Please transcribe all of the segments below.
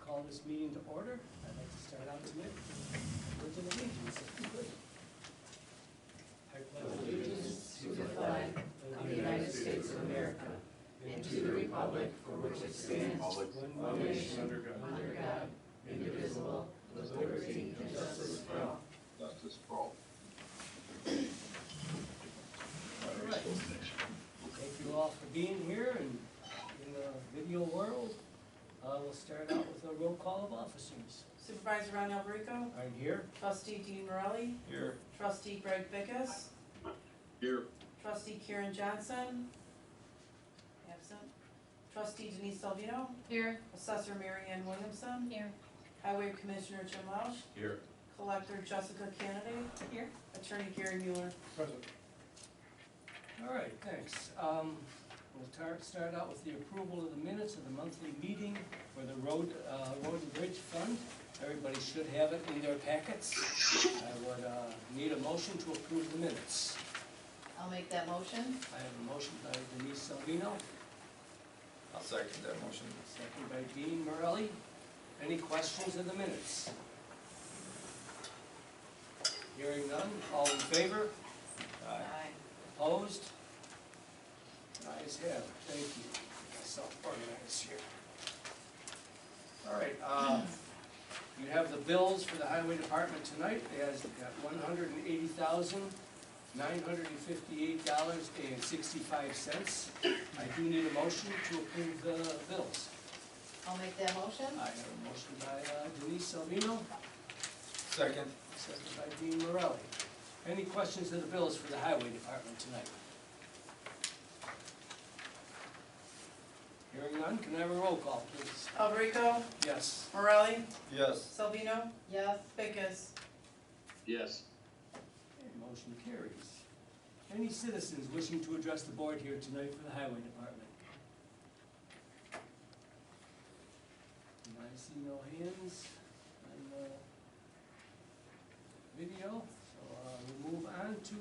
call this meeting to order. I'd like to start out tonight with Pledge of Allegiance, if you could. I pledge allegiance to the flag of the United States of America and to the republic for which it stands, one nation, under God, indivisible, with liberty and justice for all. Justice for all. All right. Thank you all for being here and in the video world. We'll start out with a roll call of officers. Supervisor Ron Alberico, I'm here. Trustee Dean Morelli, Here. Trustee Greg Bickus, Here. Trustee Karen Johnson, absent, Trustee Denise Salvino, Here. Assessor Mary Ann Williamson, Here. Highway Commissioner Jim Welsh, Here. Collector Jessica Kennedy, Here. Attorney Gary Mueller. Present. All right, thanks. We'll start out with the approval of the minutes of the monthly meeting for the Road and Bridge Fund. Everybody should have it in their packets. I would need a motion to approve the minutes. I'll make that motion. I have a motion by Denise Salvino, I'll second that motion. second by Dean Morelli. Any questions of the minutes? Hearing none, all in favor? Aye. Opposed? Ayes have it, thank you. Get myself organized here. All right, you have the bills for the highway department tonight. It has got $180,958.65. I do need a motion to approve the bills. I'll make that motion. I have a motion by Denise Salvino, Second. second by Dean Morelli. Any questions of the bills for the highway department tonight? Hearing none, can I have a roll call, please? Alberico, Yes. Morelli, Yes. Salvino, Yes. Bickus. Yes. Okay, motion carries. Any citizens wishing to address the board here tonight for the highway department? And I see no hands on video, so we'll move on to,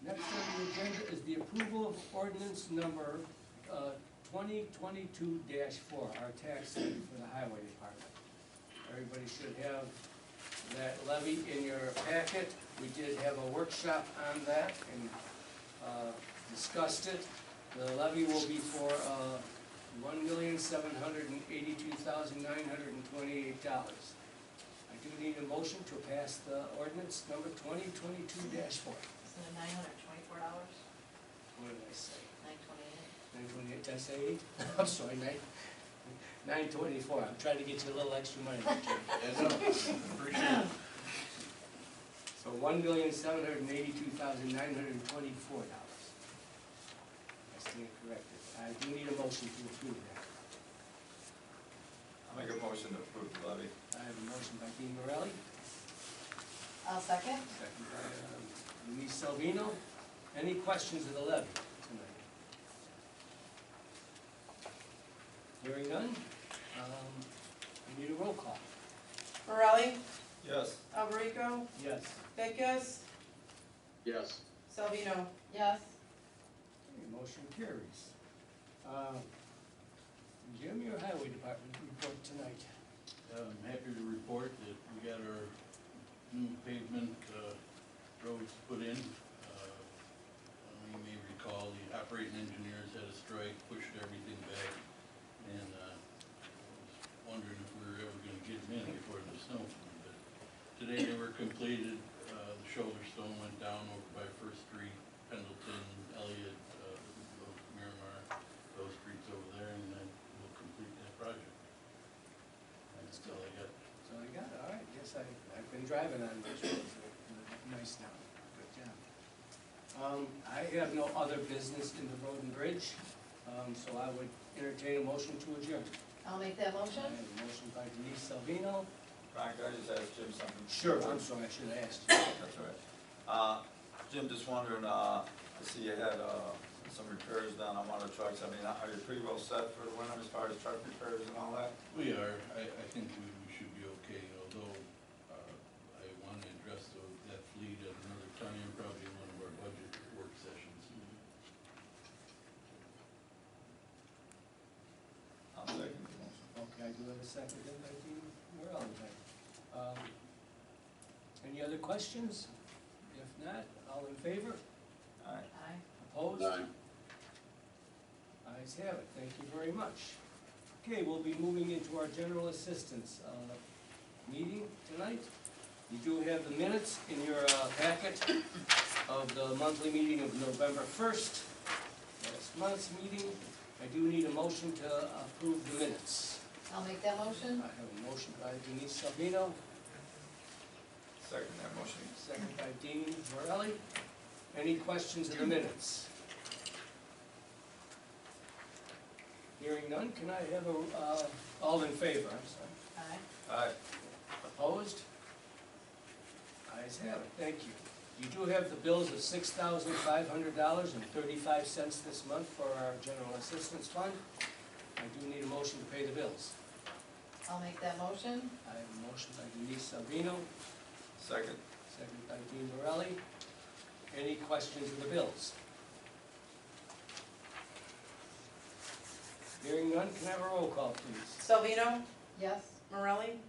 next on the agenda is the approval of ordinance number 2022-4, our tax levy for the highway department. Everybody should have that levy in your packet. We did have a workshop on that and discussed it. The levy will be for $1,782,928. I do need a motion to pass the ordinance number 2022-4. Isn't it $924? What did I say? $928. 928, did I say 8? I'm sorry, 924. I'm trying to get you a little extra money. Appreciate it. So $1,782,924. I stand corrected. I do need a motion to approve that. I'll make a motion to approve the levy. I have a motion by Dean Morelli, I'll second. second by Denise Salvino. Any questions of the levy tonight? Hearing none, we need a roll call. Morelli, Yes. Alberico, Yes. Bickus, Yes. Salvino. Yes. Okay, motion carries. Jim, your highway department report tonight. I'm happy to report that we got our new pavement roads put in. You may recall the operating engineers had a strike, pushed everything back, and I was wondering if we were ever going to get them in before the snow. But today they were completed. The shoulder stone went down over by First Street, Pendleton, Elliott, Miramar, those streets over there, and then we'll complete that project. That's all I got. So I got it, all right. Yes, I've been driving on those roads. They're nice now. Good job. I have no other business in the road and bridge, so I would entertain a motion to adjourn. I'll make that I motion. have a motion by Denise Salvino. Ron, can I just ask Jim something? Sure, I'm sorry, I should have asked you. That's all right. Jim, just wondering, I see you had some repairs done on one of the trucks. I mean, are you pretty well set for the winter as far as truck repairs and all that? We are. I think we should be okay, although I want to address that fleet at another time, probably in one of our budget work sessions. I'll second the motion. Okay, I do have a seconded by Dean Morelli. Any other questions? If not, all in favor? Aye. Aye. Opposed? Ayes have it, thank you very much. Okay, we'll be moving into our general assistance meeting tonight. You do have the minutes in your packet of the monthly meeting of November 1st, last month's meeting. I do need a motion to approve the minutes. I'll make that motion. I have a motion by Denise Salvino, Second that motion. second by Dean Morelli. Any questions of the minutes? Hearing none, can I have a, all in favor, I'm sorry. Aye. Aye. Opposed? Ayes have it, thank you. You do have the bills of $6,500.35 this month for our general assistance fund. I do need a motion to pay the bills. I'll make that motion. I have a motion by Denise Salvino, Second. second by Dean Morelli. Any questions of the bills? Hearing none, can I have a roll call, please? Salvino, Yes. Morelli,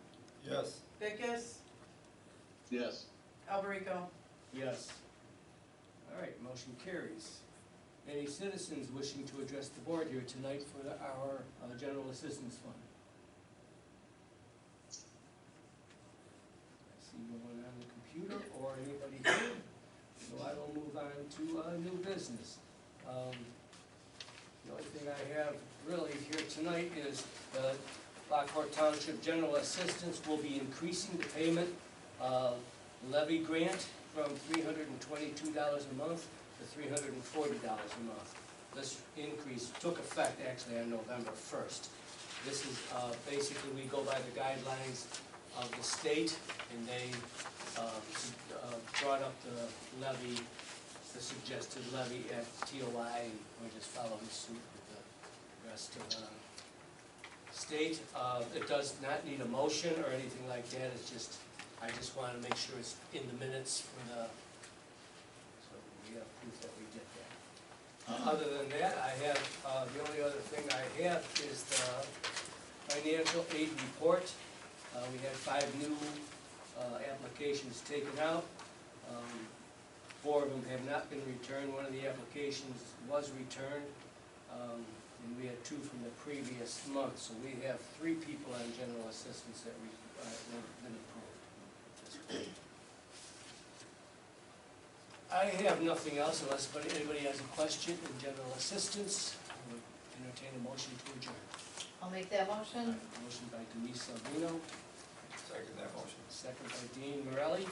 Yes. Vickers, Yes. Alberico. Yes. All right, motion carries. Any citizens wishing to address the board here tonight for our general assistance fund? I see no one on the computer or anybody here, so I will move on to new business. The only thing I have really here tonight is the Lockport Township General Assistance will be increasing the payment levy grant from $322 a month to $340 a month. This increase took effect actually on November 1st. This is basically, we go by the guidelines of the state, and they brought up the levy, the suggested levy at TOI, and we're just following suit with the rest of the state. It does not need a motion or anything like that, it's just, I just want to make sure it's in the minutes for the, so we have proof that we did that. Other than that, I have, the only other thing I have is the financial aid report. We had 5 new applications taken out. 4 of them have not been returned. One of the applications was returned, and we had 2 from the previous month. So we have 3 people on general assistance that have been approved. I have nothing else unless anybody has a question in general assistance. I would entertain a motion to adjourn. I'll make that motion. Motion by Denise Salvino, Second that motion. second by Dean Morelli.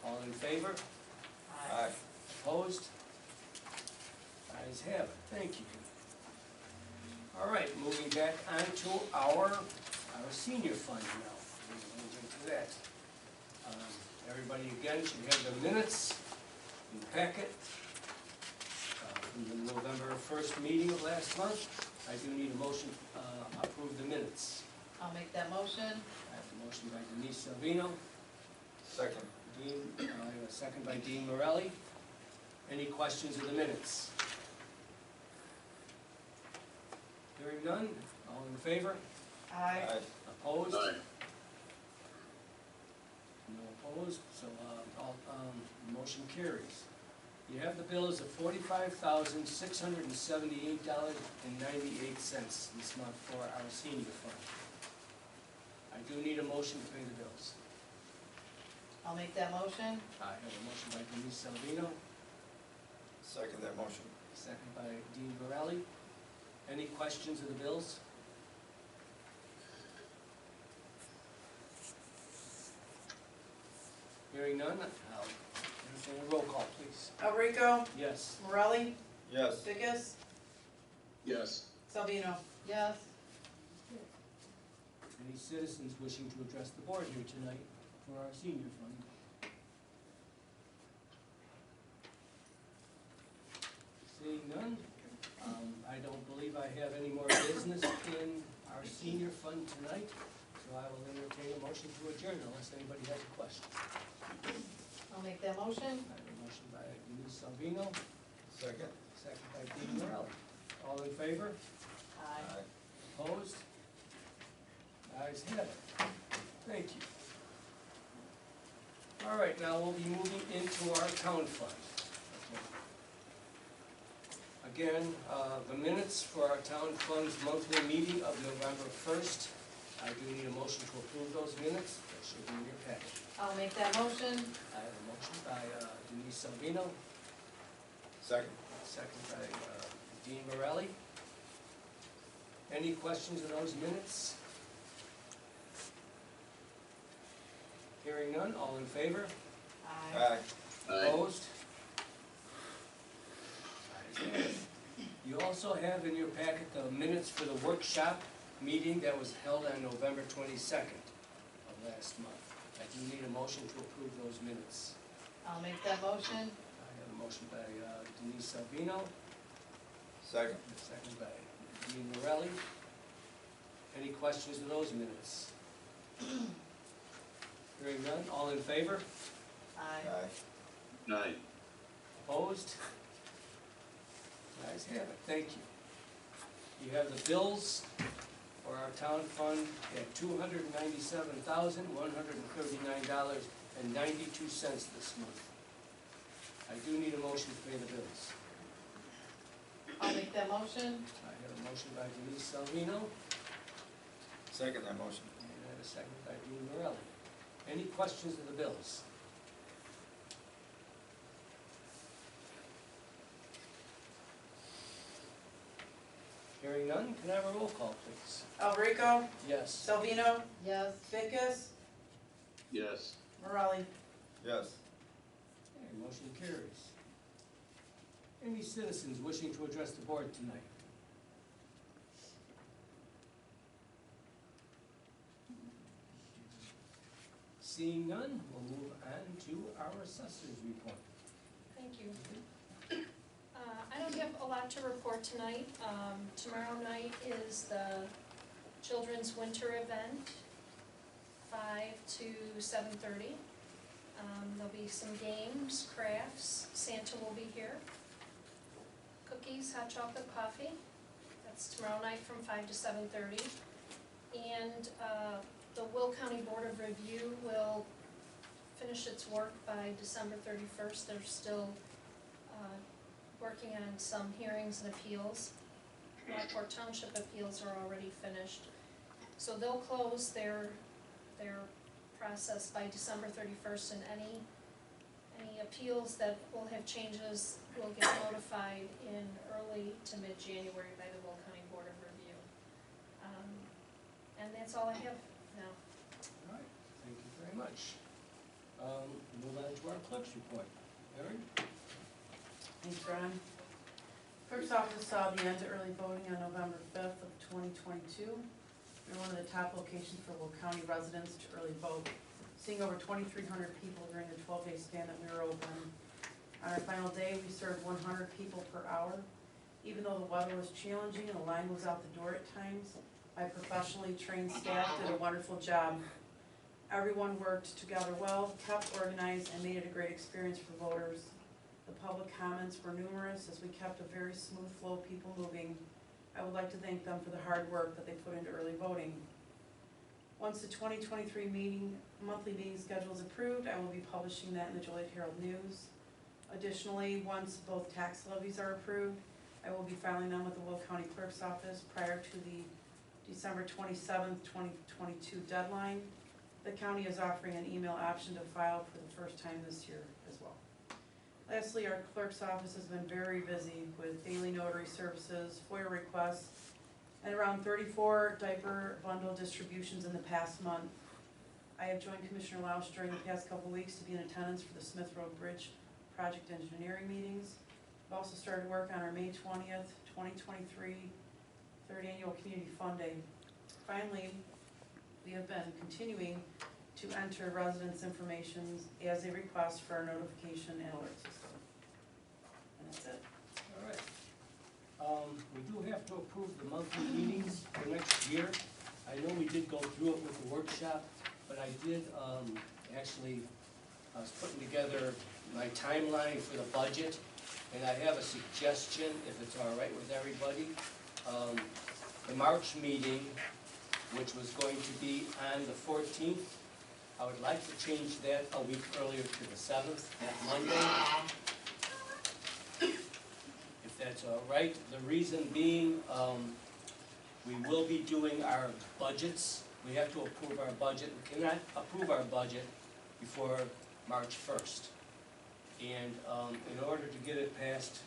All in favor? Aye. Opposed? Ayes have it, thank you. All right, moving back onto our senior fund now. We'll move into that. Everybody again should have the minutes in the packet from the November 1st meeting of last month. I do need a motion to approve the minutes. I'll make that motion. I have a motion by Denise Salvino, Second. I have a second by Dean Morelli. Any questions of the minutes? Hearing none, all in favor? Aye. Aye. Opposed? No opposed, so motion carries. You have the bills of $45,678.98 this month for our senior fund. I do need a motion to pay the bills. I'll make that motion. I have a motion by Denise Salvino, Second that motion. second by Dean Morelli. Any questions of the bills? Hearing none, I'll entertain a roll call, please. Alberico, Yes. Morelli, Yes. Vickers, Yes. Salvino. Yes. Any citizens wishing to address the board here tonight for our senior fund? Seeing none, I don't believe I have any more business in our senior fund tonight, so I will entertain a motion to adjourn unless anybody has a question. I'll make that motion. I have a motion by Denise Salvino, Second. second by Dean Morelli. All in favor? Aye. Opposed? Ayes have it. Thank you. All right, now we'll be moving into our town fund. Again, the minutes for our town fund's monthly meeting of November 1st. I do need a motion to approve those minutes. That should be in your package. I'll make that motion. I have a motion by Denise Salvino, Second. second by Dean Morelli. Any questions on those minutes? Hearing none, all in favor? Aye. Opposed? Ayes have it. You also have in your packet the minutes for the workshop meeting that was held on November 22nd of last month. I do need a motion to approve those minutes. I'll make that motion. I have a motion by Denise Salvino, Second. second by Dean Morelli. Any questions of those minutes? Hearing none, all in favor? Aye. Aye. Opposed? Ayes have it, thank you. You have the bills for our town fund at $297,139.92 this month. I do need a motion to pay the bills. I'll make that motion. I have a motion by Denise Salvino, Second that motion. and I have a second by Dean Morelli. Any questions of the bills? Hearing none, can I have a roll call, please? Alrico, Yes. Salvino, Yes. Vickers, Yes. Morelli. Yes. Okay, motion carries. Any citizens wishing to address the board tonight? Seeing none, we'll move on to our assessor's report. Thank you. I don't have a lot to report tonight. Tomorrow night is the children's winter event, 5 to 7:30. There'll be some games, crafts, Santa will be here. Cookies, hot chocolate, coffee. That's tomorrow night from 5 to 7:30. And the Will County Board of Review will finish its work by December 31st. They're still working on some hearings and appeals. Lockport Township appeals are already finished. So they'll close their process by December 31st, and any appeals that will have changes will get notified in early to mid-January by the Will County Board of Review. And that's all I have now. All right, thank you very much. Move on to our clerk's report. Erin? Thanks, Ron. Clerk's office saw the end to early voting on November 5th of 2022. We're one of the top locations for Will County residents to early vote, seeing over 2,300 people during the 12-day span that we were open. On our final day, we served 100 people per hour. Even though the weather was challenging and the line was out the door at times, my professionally trained staff did a wonderful job. Everyone worked together well, kept organized, and made it a great experience for voters. The public comments were numerous as we kept a very smooth flow of people moving. I would like to thank them for the hard work that they put into early voting. Once the 2023 monthly meeting schedule is approved, I will be publishing that in the Joliet Herald News. Additionally, once both tax levies are approved, I will be filing them with the Will County Clerk's Office prior to the December 27th, 2022 deadline. The county is offering an email option to file for the first time this year as well. Lastly, our clerk's office has been very busy with daily notary services, FOIA requests, and around 34 diaper bundle distributions in the past month. I have joined Commissioner Lausch during the past couple of weeks to be in attendance for the Smith Road Bridge project engineering meetings. We've also started work on our May 20th, 2023 third annual community fund day. Finally, we have been continuing to enter residents' information as a request for our notification and alert system. And that's it. All right. We do have to approve the monthly meetings for next year. I know we did go through it with the workshop, but I did, I was putting together my timeline for the budget, and I have a suggestion, if it's all right with everybody. The March meeting which was going to be on the 14th. I would like to change that a week earlier to the 7th, that Monday. If that's all right. The reason being, we will be doing our budgets. We have to approve our budget. We cannot approve our budget before March 1st. And in order to get it passed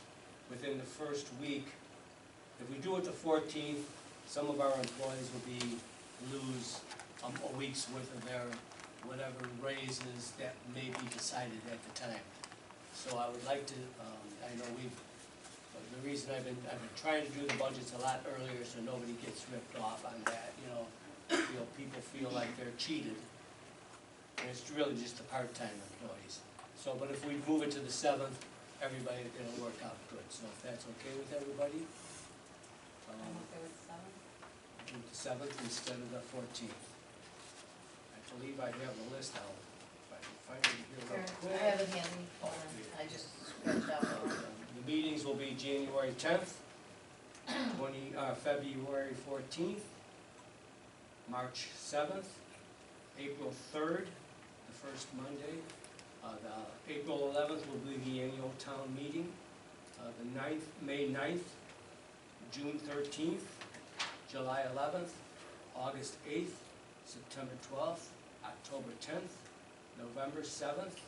within the first week, if we do it the 14th, some of our employees will lose a week's worth of their whatever raises that may be decided at the time. So I would like to, I know the reason I've been trying to do the budgets a lot earlier so nobody gets ripped off on that, people feel like they're cheated. And it's really just the part-time employees. So, but if we move it to the 7th, it'll work out good. So if that's okay with everybody? I'm okay with the 7th. Do the 7th instead of the 14th. I believe I have the list out. If I can find it here real Here, quick. I have it handy, I just scratched out. The meetings will be January 10th, February 14th, March 7th, April 3rd, the first Monday. The April 11th will be the annual town meeting. The 9th, May 9th, June 13th, July 11th, August 8th, September 12th, October 10th, November 7th,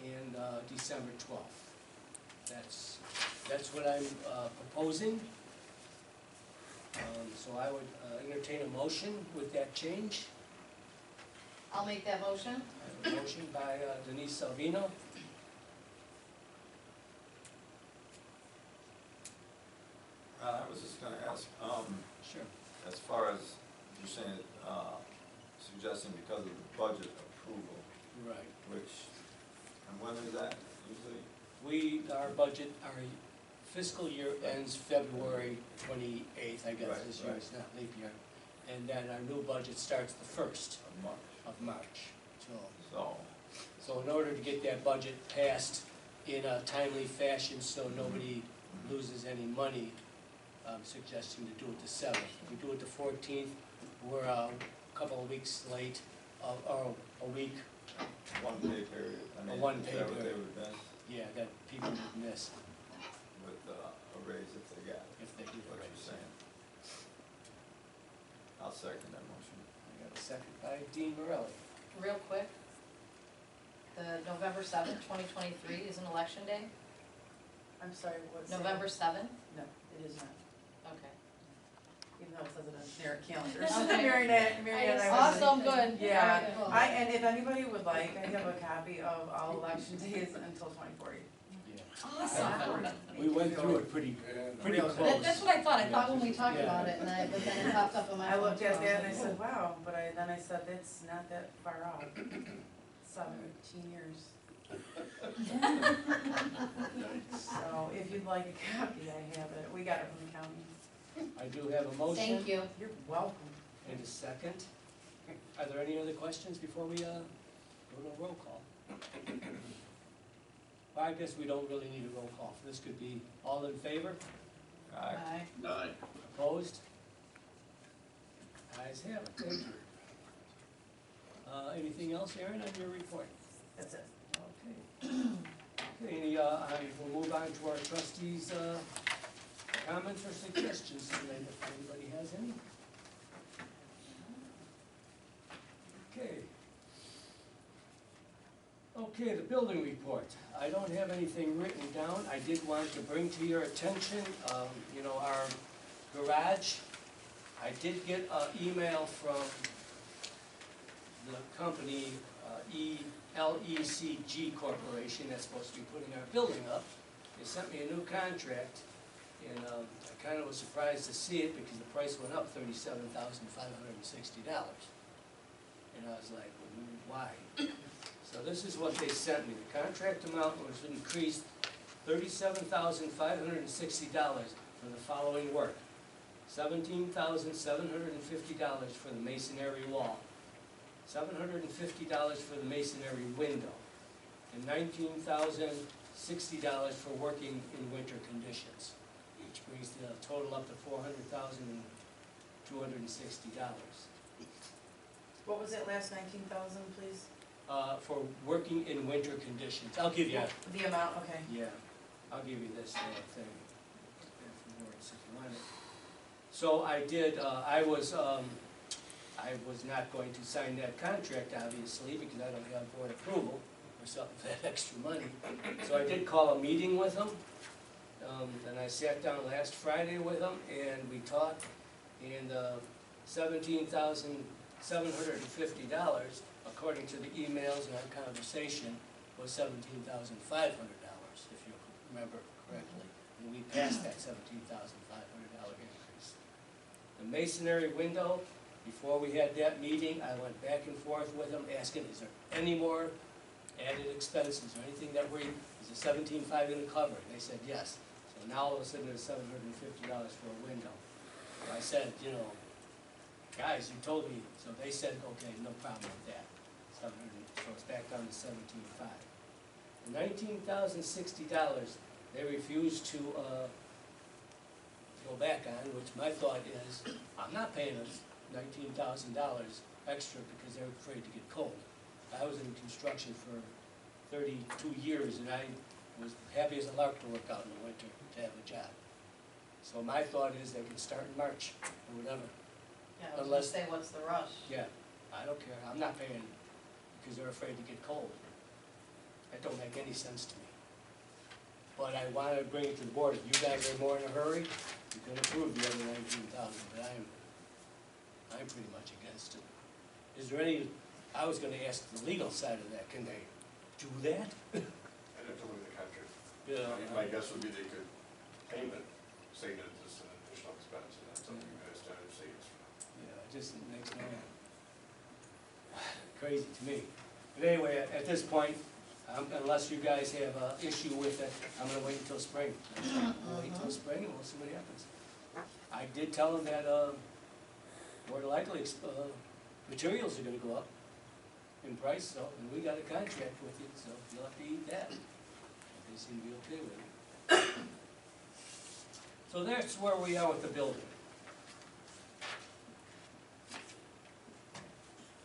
and December 12th. That's what I'm proposing. So I would entertain a motion with that change. I'll make that motion. I have a motion by Denise Salvino. I was just gonna ask, Sure. as far as you're saying, suggesting because of the budget approval, Right. and when is that usually? Our budget, our fiscal year ends February 28th, I guess, Right, this year, right. it's not leap year. And then our new budget starts the 1st Of March. of March. So, So in order to get that budget passed in a timely fashion so nobody loses any money, I'm suggesting to do it the 7th. If we do it the 14th, we're a couple of weeks late, or a week, one pay period, I mean, one is pay that what they period. would miss yeah, that people would miss with a raise if they got it? if they do the What raise. you're saying. I'll second that motion. I got a second by Dean Morelli. Real quick, the November 7th, 2023 is an election day? I'm sorry, what's? November 7th? No, it is not, Okay. even though it says it on their calendar. Okay. Mary and I was. Awesome, good. Yeah, Very good. and if anybody would like, I have a copy of all election days until 2040. Awesome. We went through it pretty Real close. That's what I thought, I thought when we talked Yeah. about it, but then it popped up on my I phone. looked at so that and I was said, like, wow, but then I said, it's not that far out, 17 years. So if you'd like a copy, I have it, we got it from the county. I do have a motion. Thank you. You're welcome. And a second. Are there any other questions before we go to a roll call? Well, I guess we don't really need a roll call. This could be all in favor, Aye. Aye. opposed? Ayes have it, thank you. Anything else, Aaron, on your report? That's it. Okay. Okay, we'll move on to our trustees' comments or suggestions tonight, if anybody has any. Okay. Okay, the building report. I don't have anything written down. I did want to bring to your attention, our garage. I did get an email from the company, LECG Corporation, that's supposed to be putting our building up. They sent me a new contract, and I kind of was surprised to see it because the price went up $37,560. And I was like, why? So this is what they sent me. The contract amount was increased $37,560 for the following work. $17,750 for the masonry wall, $750 for the masonry window, and $19,060 for working in winter conditions, which brings the total up to $400,260. What was that last 19,000, please? For working in winter conditions. I'll give you, The amount, okay. yeah, I'll give you this thing. So I did, I was not going to sign that contract, obviously, because I don't have board approval or something for that extra money. So I did call a meeting with them, and I sat down last Friday with them, and we talked, and $17,750, according to the emails and our conversation, was $17,500, if you remember correctly. And we passed that $17,500 increase. The masonry window, before we had that meeting, I went back and forth with them, asking, is there any more added expenses or anything that is the $17,500 gonna cover? And they said yes. So now all of a sudden there's $750 for a window. So I said, you know, guys, you told me, so they said, okay, no problem with that. So it's back down to $17,500. The $19,060, they refused to go back on, which my thought is, I'm not paying us $19,000 extra because they're afraid to get cold. I was in construction for 32 years, and I was happy as a lark to work out in the winter to have a job. So my thought is they can start in March or whatever. Yeah, I was gonna Unless- say, what's the rush? Yeah, I don't care, I'm not paying because they're afraid to get cold. That don't make any sense to me. But I wanted to bring it to the board, if you guys are more in a hurry, you can approve the other 19,000, but I'm pretty much against it. Is there any, I was gonna ask the legal side of that, can they do that? I'd have to look at the contract. Yeah. My guess would be they could payment, say that it's an additional expense, and that's something you guys try to say it's for. Yeah, it just makes no, crazy to me. But anyway, at this point, unless you guys have an issue with it, I'm gonna wait until spring. We'll wait until spring and we'll see what happens. I did tell them that, more than likely, materials are gonna go up in price, so, and we got a contract with you, so you'll have to eat that. They seem to be okay with it. So that's where we are with the building.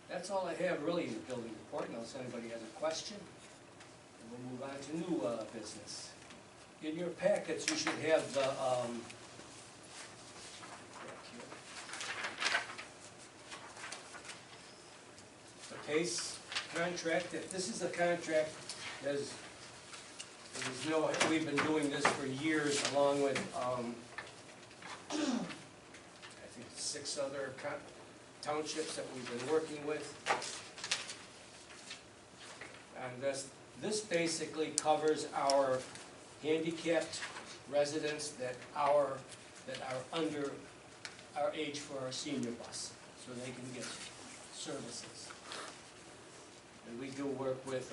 That's all I have really in the building report, unless anybody has a question. And we'll move on to new business. In your packets, you should have the, back here. The PACE contract. This is a contract we've been doing this for years along with, I think 6 other townships that we've been working with. And this basically covers our handicapped residents that are under our age for our senior bus, so they can get services. And we do work with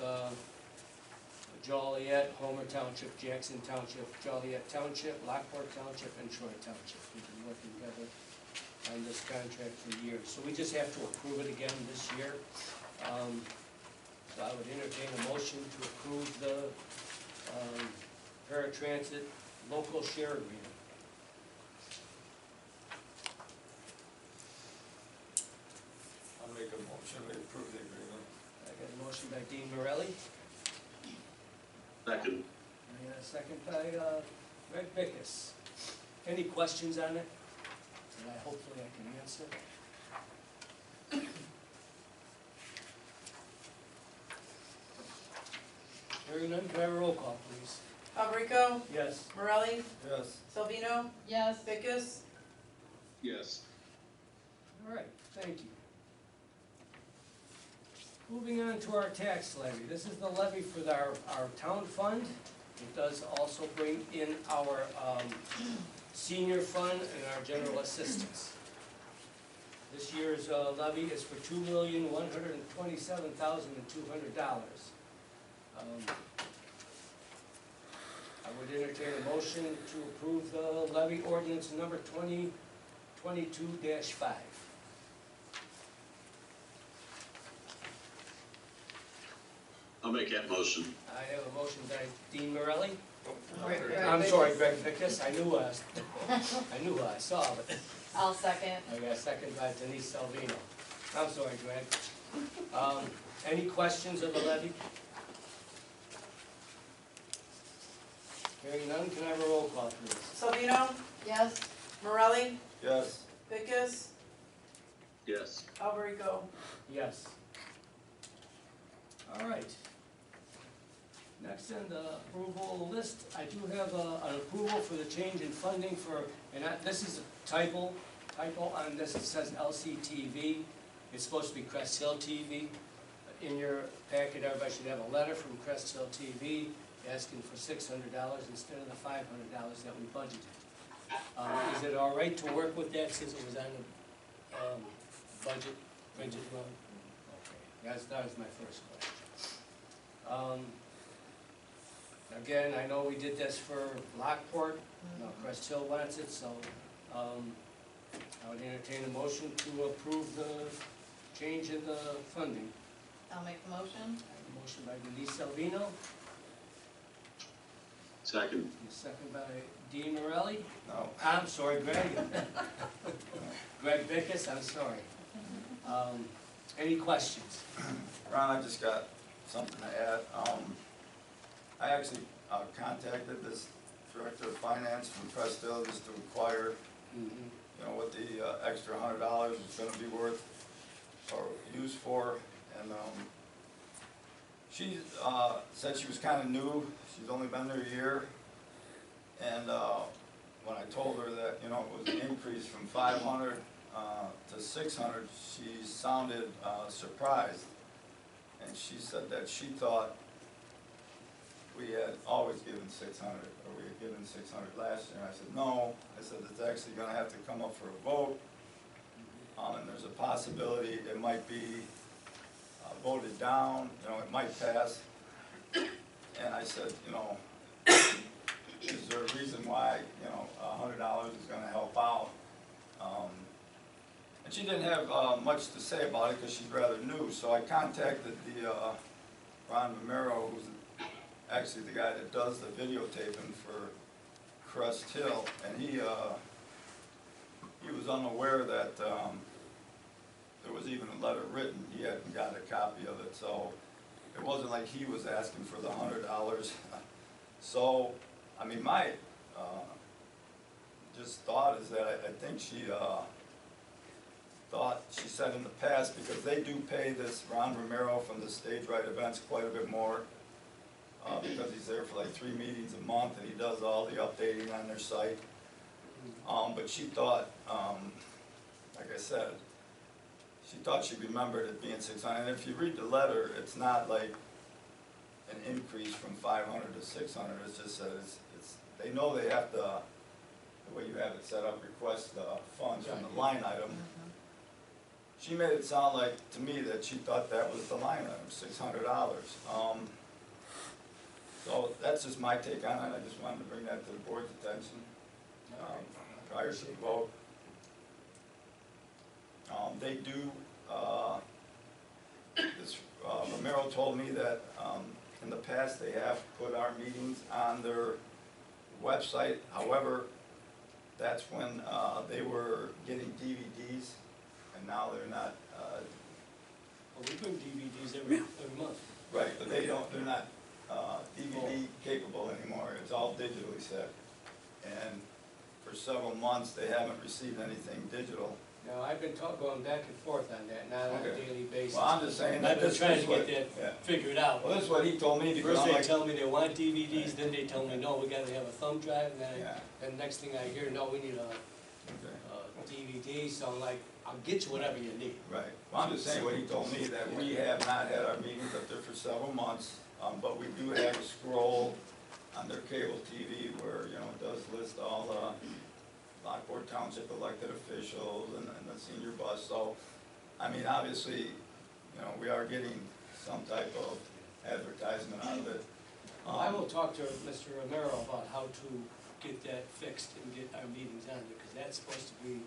Joliet, Homer Township, Jackson Township, Joliet Township, Lockport Township, and Troy Township. We've been working together on this contract for years. So we just have to approve it again this year. So I would entertain a motion to approve the paratransit local share agreement. I'll make a motion to approve the agreement. I got a motion by Dean Morelli, Second. and I got a second by Greg Bickus. Any questions on it that hopefully I can answer? Hearing none, can I have a roll call, please? Albrico, Yes. Morelli, Yes. Salvino, Yes. Bickus, Yes. All right, thank you. Moving on to our tax levy. This is the levy for our town fund. It does also bring in our senior fund and our general assistance. This year's levy is for $2,127,200. I would entertain a motion to approve the levy ordinance number 2022-5. I'll make that motion. I have a motion by Dean Morelli. Greg I'm sorry, Bickus. Greg Bickus. I knew who I saw, but I'll second. I got a second by Denise Salvino. I'm sorry, Greg. Any questions of the levy? Hearing none, can I have a roll call, please? Salvino, Yes? Morelli, Yes. Vickers, Yes. Alberico. Yes. All right. Next on the approval list, I do have an approval for the change in funding for, and this is a typo on this, it says LCTV. It's supposed to be Crest Hill TV. In your packet, everybody should have a letter from Crest Hill TV asking for $600 instead of the $500 that we budgeted. Is it all right to work with that since it was on the budget run? Okay, that was my first question. Again, I know we did this for Lockport, Crest Hill wants it, so I would entertain a motion to approve the change in the funding. I'll make the motion. Motion by Denise Salvino, Second. second by Dean Morelli. No. I'm sorry, Greg. Greg Bickus, I'm sorry. Any questions? Ron, I just got something to add. I actually contacted this director of finance from Crest Hill just to inquire, you know, what the extra $100 is gonna be worth or used for. And she said she was kinda new, she's only been there a year. And when I told her that, you know, it was an increase from 500 to 600, she sounded surprised. And she said that she thought we had always given 600, or we had given 600 last year. And I said, no. I said, it's actually gonna have to come up for a vote. And there's a possibility it might be voted down, you know, it might pass. And I said, you know, is there a reason why, you know, $100 is gonna help out? And she didn't have much to say about it because she's rather new. So I contacted the Ron Romero, who's actually the guy that does the videotaping for Crest Hill, and he was unaware that there was even a letter written. He hadn't got a copy of it, so it wasn't like he was asking for the $100. So, I mean, my just thought is that I think she thought, she said in the past, because they do pay this Ron Romero from the Stage Right events quite a bit more, because he's there for like 3 meetings a month and he does all the updating on their site. But she thought, like I said, she thought she remembered it being 600. And if you read the letter, it's not like an increase from 500 to 600. It's just that it's they know they have to, the way you have it set up, request funds from the line item. She made it sound like, to me, that she thought that was the line item, $600. So that's just my take on it. I just wanted to bring that to the board's attention prior to the vote. They do, Romero told me that in the past they have put our meetings on their website. However, that's when they were getting DVDs, and now they're not. Well, we bring DVDs every month. Right, but they're not DVD capable anymore. It's all digitally set. And for several months, they haven't received anything digital. Now, I've been going back and forth on that, not on a Okay. daily basis. Well, I'm just saying that I've been this trying is to what- get that yeah. figured out. Well, this is what he told me, because First I'm they like, tell me they want DVDs, then they tell me, no, we gotta have a thumb drive, and yeah, then next thing I hear, no, we need a okay, DVD, so I'm like, I'll get you whatever you need. right. Well, I'm just saying what he told me, that we have not had our meetings up there for several months, but we do have a scroll on their cable TV where, you know, it does list all the Lockport Township elected officials and the senior bus. So, I mean, obviously, you know, we are getting some type of advertisement out of it. I will talk to Mr. Romero about how to get that fixed and get our meetings on there, because that's supposed to be,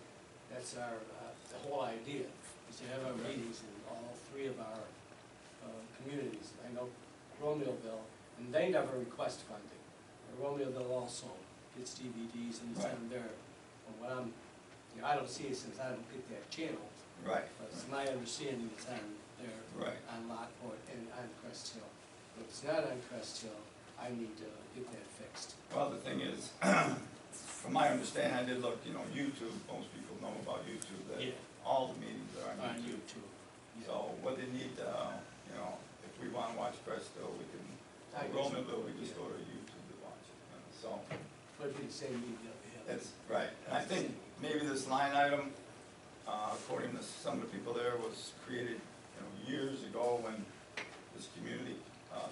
that's our, the whole idea, is to have our meetings in all 3 of our communities. I know Romeoville, and they never request funding. Romeoville also gets DVDs and it's on there. But what you know, I don't see it since I don't get that channel, Right, But it's my understanding it's on there, right. on Lockport and on Crest Hill. If it's not on Crest Hill, I need to get that fixed. Well, the thing is, from my understanding, I did look, you know, YouTube, most people know about YouTube, that Yeah. all the meetings are on On YouTube. YouTube. Yeah. So what they need, you know, if we wanna watch Crest Hill, we can, I guess- Romanville, we just yeah. go to YouTube to watch it, you know, so. But it'd be the same meeting that we have. That's right, and I think maybe this line item, according to some of the people there, was created, you know, years ago when this community,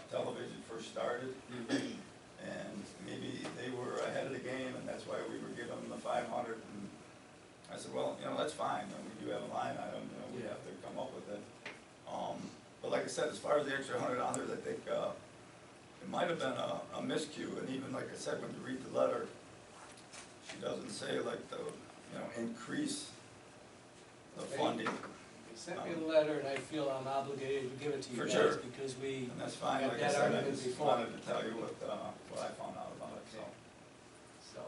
television first started. And maybe they were ahead of the game, and that's why we were giving them the 500, and I said, well, you know, that's fine, and we do have a line item, you know, we have to come up with it. But like I said, as far as the extra $100, I think, it might have been a miscue, and even like I said, when you read the letter, she doesn't say like the, you know, increase the Okay. funding, They sent me a letter and I feel I'm obligated to give it to you For guys sure. because we, and that's fine, Had like I that said, I argument just before. wanted to tell you what I found out about it, so. so,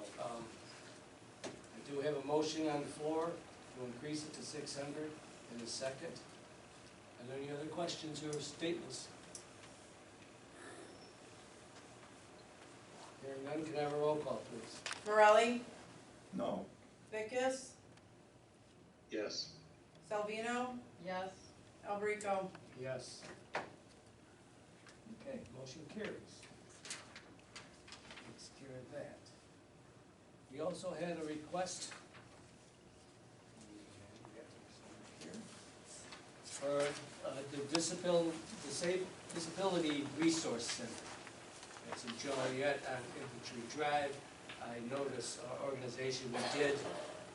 I do have a motion on the floor to increase it to 600 in a second. Are there any other questions or statements? Hearing none, can I have a roll call, please? Morelli, No, Vickis, Yes. Salvino, Yes. Alberico. Yes. Okay, motion carries. Takes care of that. We also had a request. For the Disability Resource Center. It's in Joliet on Infantry Drive. I noticed our organization, we did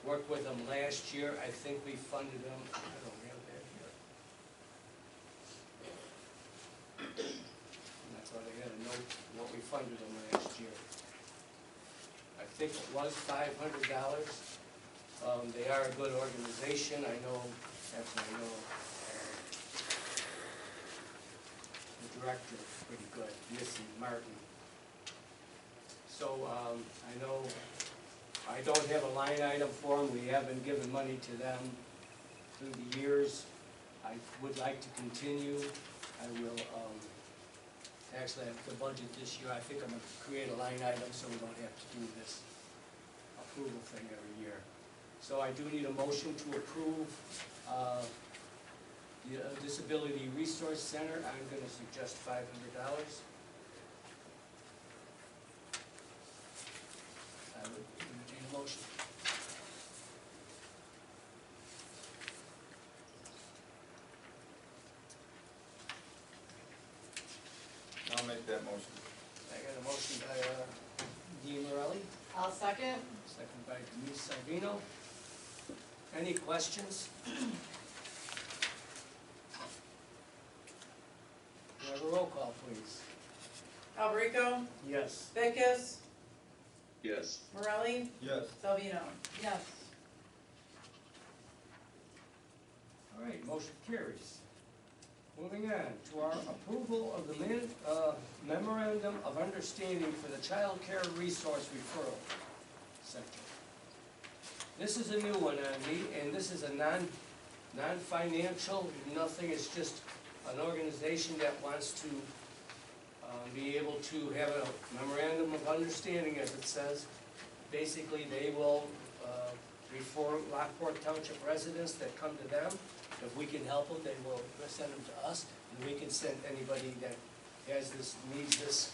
work with them last year. I think we funded them, I don't have that here. And that's why they had a note, what we funded them last year. I think it was $500. They are a good organization. I know, actually I know, the director is pretty good, Missy Martin. So, I know, I don't have a line item for them. We have been giving money to them through the years. I would like to continue. I will, actually, I have the budget this year. I think I'm gonna create a line item so we don't have to do this approval thing every year. So I do need a motion to approve, the Disability Resource Center. I'm gonna suggest $500. I would entertain a motion. I'll make that motion. I got a motion by Dean Morelli, I'll second. second by Denise Salvino. Any questions? Can I have a roll call, please? Alberico, Yes. Vickis, Yes. Morelli, Yes, Salvino. Yes. All right, motion carries. Moving on to our approval of the memorandum of understanding for the Child Care Resource Referral Center. This is a new one on me, and this is a non-financial, nothing, it's just an organization that wants to be able to have a memorandum of understanding, as it says. Basically, they will refer Lockport Township residents that come to them. If we can help them, they will send them to us, and we can send anybody that has this, needs this,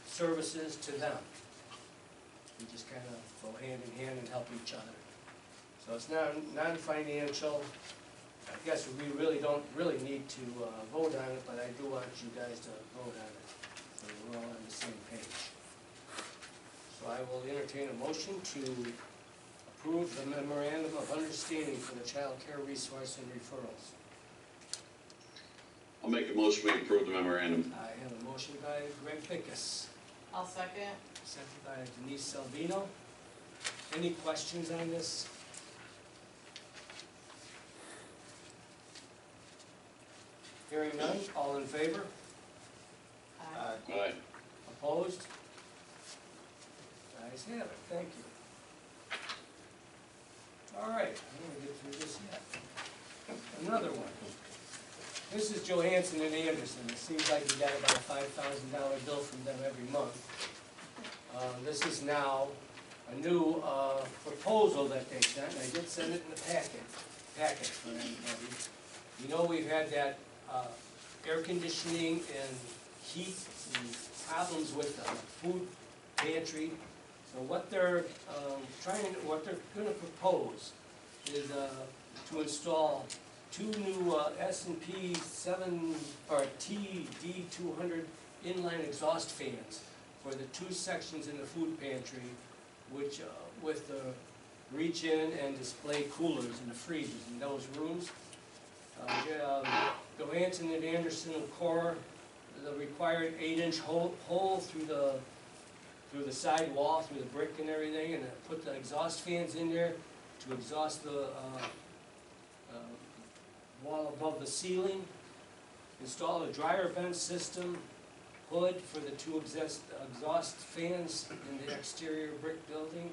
services to them. We just kind of go hand in hand and help each other. So it's non-financial. I guess we really don't need to vote on it, but I do want you guys to vote on it, so we're all on the same page. So I will entertain a motion to approve the memorandum of understanding for the Child Care Resource and Referrals. I'll make a motion we approve the memorandum. I have a motion by Greg Pickus, I'll second. second by Denise Salvino. Any questions on this? Hearing none, all in favor? Aye. Aye. Opposed? Ayes have it, thank you. All All right, I'm gonna get through this yet. Another one. This is Johansson and Anderson. It seems like we got about a $5,000 bill from them every month. This is now a new proposal that they sent, and I did send it in the packet for everybody. You know, we've had that air conditioning and heat and problems with the food pantry. So what they're what they're gonna propose is to install two new S&P 7 or TD200 inline exhaust fans for the two sections in the food pantry, which with the reach-in and display coolers and the freezers in those rooms. Johansson and Anderson will core the required 8-inch hole through the side wall, through the brick and everything, and put the exhaust fans in there to exhaust the wall above the ceiling. Install a dryer vent system, hood for the two exhaust fans in the exterior brick building.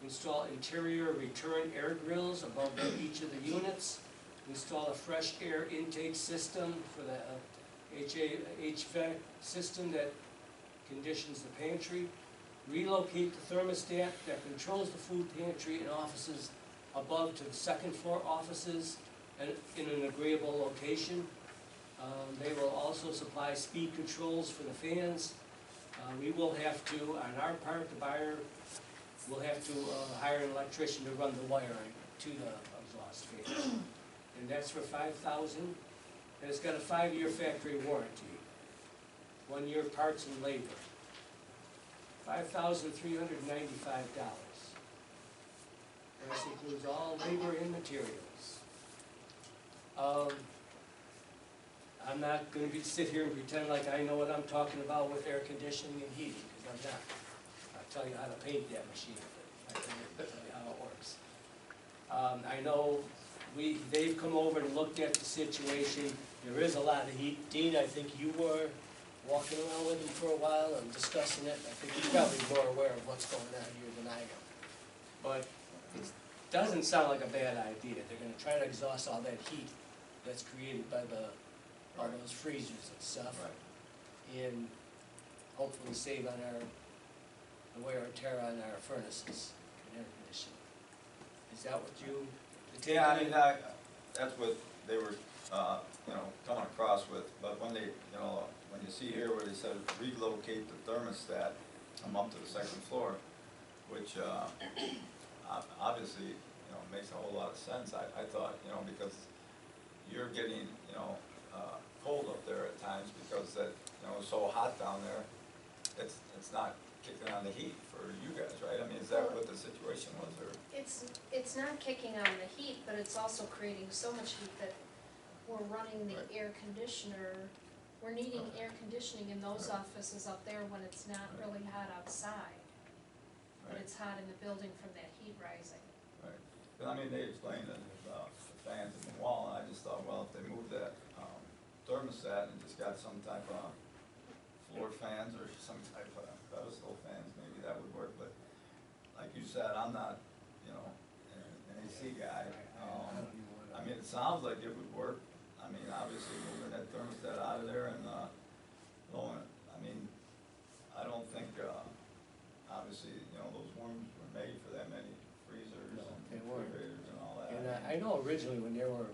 Install interior return air grills above each of the units. Install a fresh air intake system for the HVAC system that conditions the pantry. Relocate the thermostat that controls the food pantry and offices above to the second floor offices and in an agreeable location. They will also supply speed controls for the fans. We will have to, on our part, the buyer will have to hire an electrician to run the wiring to the exhaust fans. And that's for $5,000, and it's got a 5-year factory warranty, 1-year parts and labor. $5,395. This includes all labor and materials. I'm not going to sit here and pretend like I know what I'm talking about with air conditioning and heating, because I'm not. I'll tell you how to paint that machine, but I can't tell you how it works. I know they've come over and looked at the situation. There is a lot of heat. Dean, I think you were walking around with them for a while and discussing it. I think you're probably more aware of what's going on here than I am. But it doesn't sound like a bad idea. They're going to try to exhaust all that heat that's created by all those freezers and stuff, and hopefully save on the wear and tear on our furnaces and air conditioning. Is that what you? Yeah, I mean, that's what they were, coming across with, but when they, when you see here where they said relocate the thermostat, come up to the second floor, which, obviously, makes a whole lot of sense. I thought, because you're getting, cold up there at times because that, it's so hot down there, it's not kicking on the heat for you guys, right? I mean, is that what the situation was, or? It's not kicking on the heat, but it's also creating so much heat that we're running the air conditioner. We're needing air conditioning in those offices up there when it's not really hot outside. But it's hot in the building from that heat rising. Right. But I mean, they explained that the fans in the wall, and I just thought, well, if they moved that thermostat and just got some type of floor fans or some type of pedestal fans, maybe that would work. But like you said, I'm not, an AC guy. I mean, it sounds like it would work. I mean, obviously moving that thermostat out of there and blowing it. I mean, I don't think, obviously, those rooms were made for that many freezers and refrigerators and all that. And I know originally when they were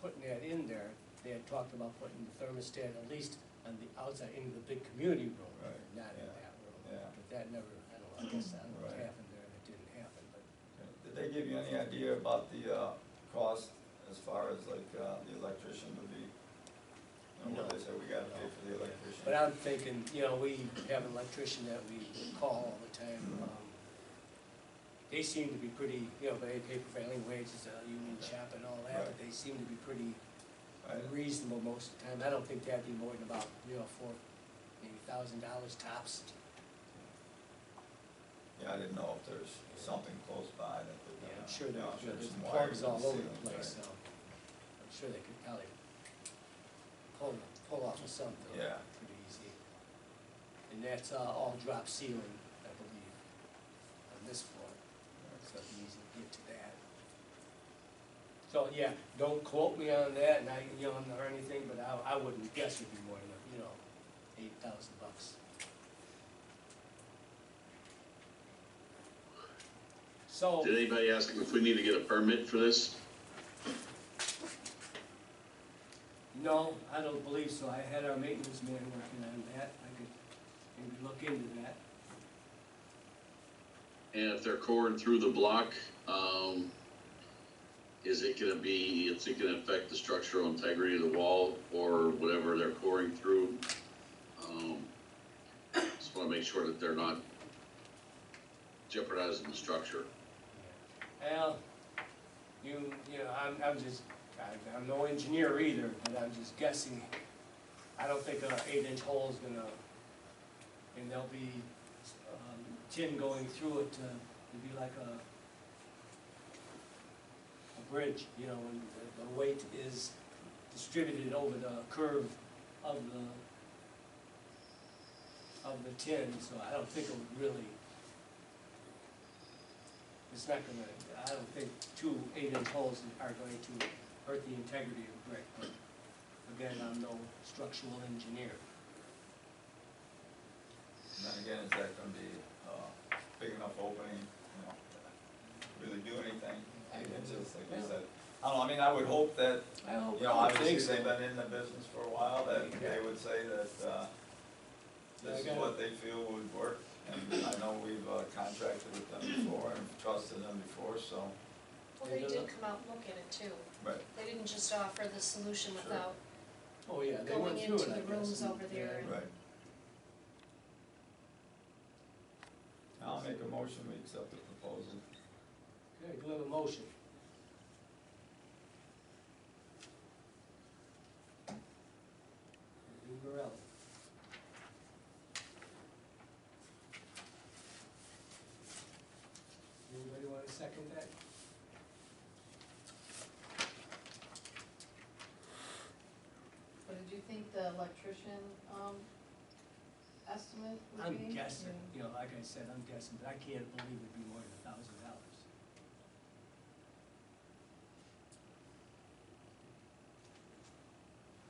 putting that in there, they had talked about putting the thermostat at least on the outside into the big community room, not in that room. Yeah. But that never, I don't know, I guess I don't know what happened there, it didn't happen, but. Did they give you any idea about the cost as far as like the electrician would be? What they said we gotta pay for the electrician? But I'm thinking, we have an electrician that we call all the time. They seem to be pretty, they pay prevailing wages, union shop and all that, but they seem to be pretty reasonable most of the time. I don't think that'd be more than about, maybe $1,000 tops. Yeah, I didn't know if there's something close by that would, Yeah, I'm sure there's some plugs wires all in over ceiling, the place, so I'm sure they could probably pull off of something pretty easy. And that's all drop ceiling, I believe, on this floor, so it'd be easy to get to that. So, yeah, don't quote me on that, and or anything, but I wouldn't guess it'd be more than, $8,000. So, Did anybody ask if we need to get a permit for this? no, I don't believe so. I had our maintenance man working on that. I could maybe look into that. And if they're coring through the block, is it gonna affect the structural integrity of the wall or whatever they're coring through? Just wanna make sure that they're not jeopardizing the structure. Well, I'm no engineer either, but I'm just guessing. I don't think an 8-inch hole is gonna, and there'll be, tin going through it, it'd be like a bridge, and the weight is distributed over the curve of the tin, so I don't think it would really, I don't think 2 8-inch holes are going to hurt the integrity of the brick, but again, I'm no structural engineer. And then again, is that gonna be big enough opening, to really do anything? It's just like you said, I don't know, I mean, I would hope that, I hope, obviously they've been in the business for a while, that they would say that, this is what they feel would work. And I know we've contracted with them before and trusted them before, so. Well, they did come out and look at it too. Right. They didn't just offer the solution Sure. without Oh, yeah, they going went through into it, I the guess, rooms and- over there and- Right. I'll make a motion, we accept the proposal. Okay, do we have a motion? Varela. Anybody want to second that? What did you think the electrician, estimate would be? I'm guessing, like I said, I'm guessing, but I can't believe it'd be more than $1,000.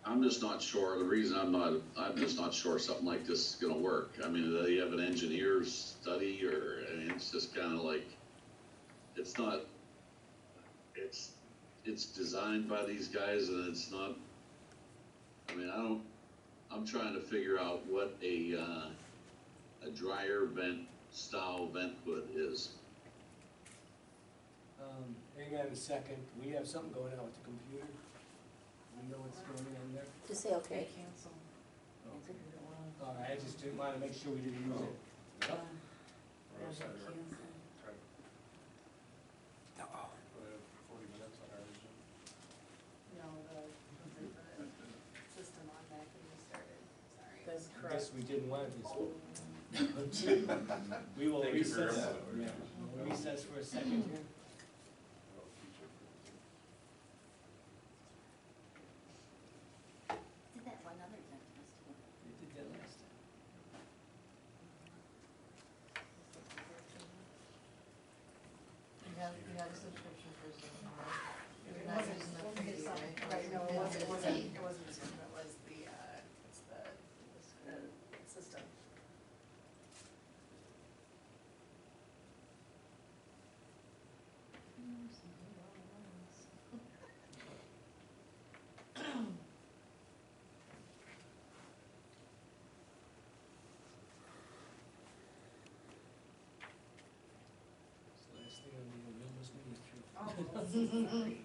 I'm just not sure, the reason I'm just not sure something like this is gonna work. I mean, do they have an engineer's study, or, I mean, it's just kinda like, it's not, it's designed by these guys and it's not, I mean, I'm trying to figure out what a dryer vent style vent hood is. Hang on a second, we have something going on with the computer. We know what's going on there. Just say okay. Cancel. Okay. All right, I just didn't want to make sure we didn't use it. Yep. System on that when you started, sorry. That's I guess correct. we didn't want this. We will Thank you for your recess, input. yeah, we'll recess for a second here. Did that one other time, We did that last time. You have a subscription for Zoom, right? You're It not wasn't- using the it preview, wasn't- right? Right, no, it Yeah. wasn't Zoom, it was the system. It's the last thing on the Wilma's meeting through. Oh, sorry.